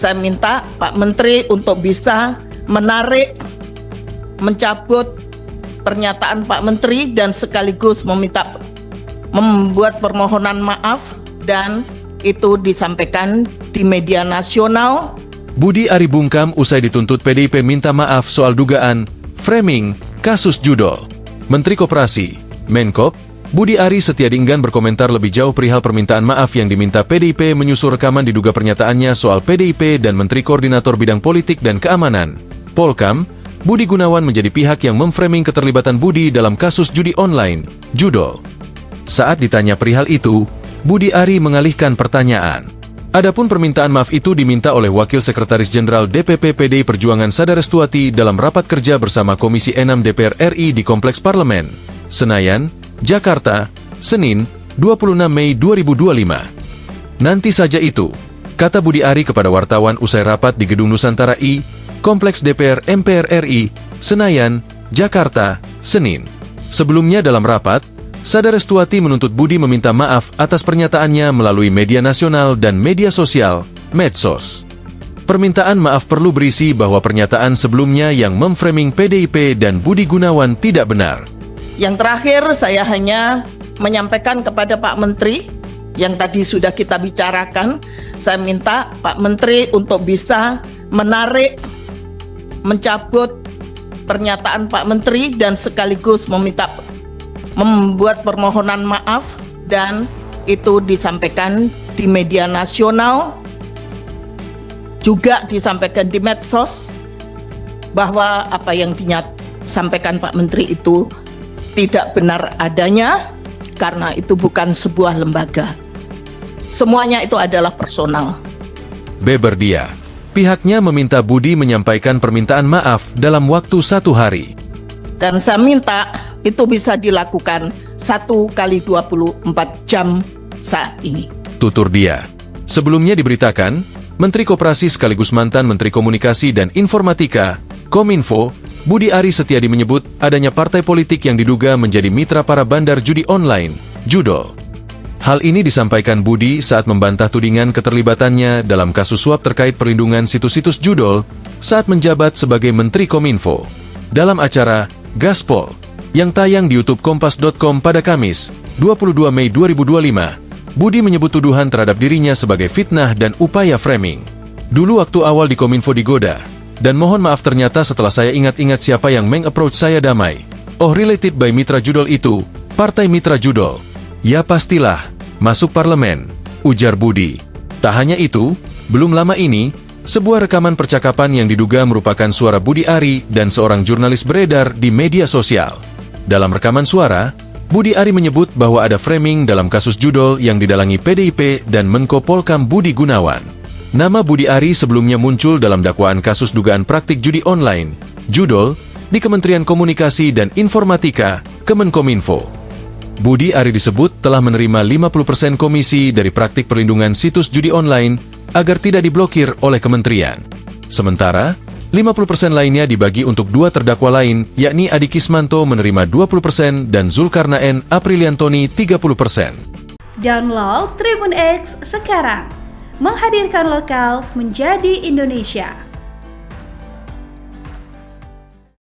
saya minta Pak Menteri untuk bisa mencabut pernyataan Pak Menteri dan sekaligus membuat permohonan maaf dan itu disampaikan di media nasional. Budi Ari bungkam usai dituntut PDIP minta maaf soal dugaan framing kasus judol. Menteri Koperasi, Menkop, Budi Ari Setiadinggan berkomentar lebih jauh perihal permintaan maaf yang diminta PDIP menyusul rekaman diduga pernyataannya soal PDIP dan Menteri Koordinator Bidang Politik dan Keamanan, Polkam, Budi Gunawan menjadi pihak yang memframing keterlibatan Budi dalam kasus judi online, judol. Saat ditanya perihal itu, Budi Ari mengalihkan pertanyaan. Adapun permintaan maaf itu diminta oleh Wakil Sekretaris Jenderal DPP PDI Perjuangan Sada Restuati dalam rapat kerja bersama Komisi 6 DPR RI di Kompleks Parlemen, Senayan, Jakarta, Senin, 26 Mei 2025. Nanti saja itu, kata Budi Ari kepada wartawan usai rapat di Gedung Nusantara I, Kompleks DPR MPR RI, Senayan, Jakarta, Senin. Sebelumnya dalam rapat, Sada Restuati menuntut Budi meminta maaf atas pernyataannya melalui media nasional dan media sosial, medsos. Permintaan maaf perlu berisi bahwa pernyataan sebelumnya yang memframing PDIP dan Budi Gunawan tidak benar. Yang terakhir, saya hanya menyampaikan kepada Pak Menteri, yang tadi sudah kita bicarakan, saya minta Pak Menteri untuk bisa mencabut pernyataan Pak Menteri dan sekaligus membuat permohonan maaf dan itu disampaikan di media nasional, juga disampaikan di medsos, bahwa apa yang disampaikan Pak Menteri itu tidak benar adanya, karena itu bukan sebuah lembaga. Semuanya itu adalah personal. Beber dia. Pihaknya meminta Budi menyampaikan permintaan maaf dalam waktu 1 hari. Dan saya minta itu bisa dilakukan 1x24 jam saat ini. Tutur dia. Sebelumnya diberitakan, Menteri Koperasi sekaligus mantan Menteri Komunikasi dan Informatika, Kominfo, Budi Ari Setiadi menyebut adanya partai politik yang diduga menjadi mitra para bandar judi online, judol. Hal ini disampaikan Budi saat membantah tudingan keterlibatannya dalam kasus suap terkait perlindungan situs-situs judol saat menjabat sebagai Menteri Kominfo. Dalam acara Gaspol, yang tayang di YouTube Kompas.com pada Kamis, 22 Mei 2025, Budi menyebut tuduhan terhadap dirinya sebagai fitnah dan upaya framing. Dulu waktu awal di Kominfo digoda, dan mohon maaf ternyata setelah saya ingat-ingat siapa yang meng-approach saya damai. Oh, related by mitra judol itu, partai mitra judol. Ya pastilah, masuk parlemen, ujar Budi. Tak hanya itu, belum lama ini, sebuah rekaman percakapan yang diduga merupakan suara Budi Ari dan seorang jurnalis beredar di media sosial. Dalam rekaman suara, Budi Ari menyebut bahwa ada framing dalam kasus judol yang didalangi PDIP dan Menko Polkam Budi Gunawan. Nama Budi Ari sebelumnya muncul dalam dakwaan kasus dugaan praktik judi online, judol, di Kementerian Komunikasi dan Informatika, Kemenkominfo. Budi Ari disebut telah menerima 50% komisi dari praktik perlindungan situs judi online agar tidak diblokir oleh kementerian. Sementara, 50% lainnya dibagi untuk 2 terdakwa lain, yakni Adi Kismanto menerima 20% dan Zulkarnaen Apriliantoni 30%. Download Tribun X sekarang, menghadirkan lokal menjadi Indonesia.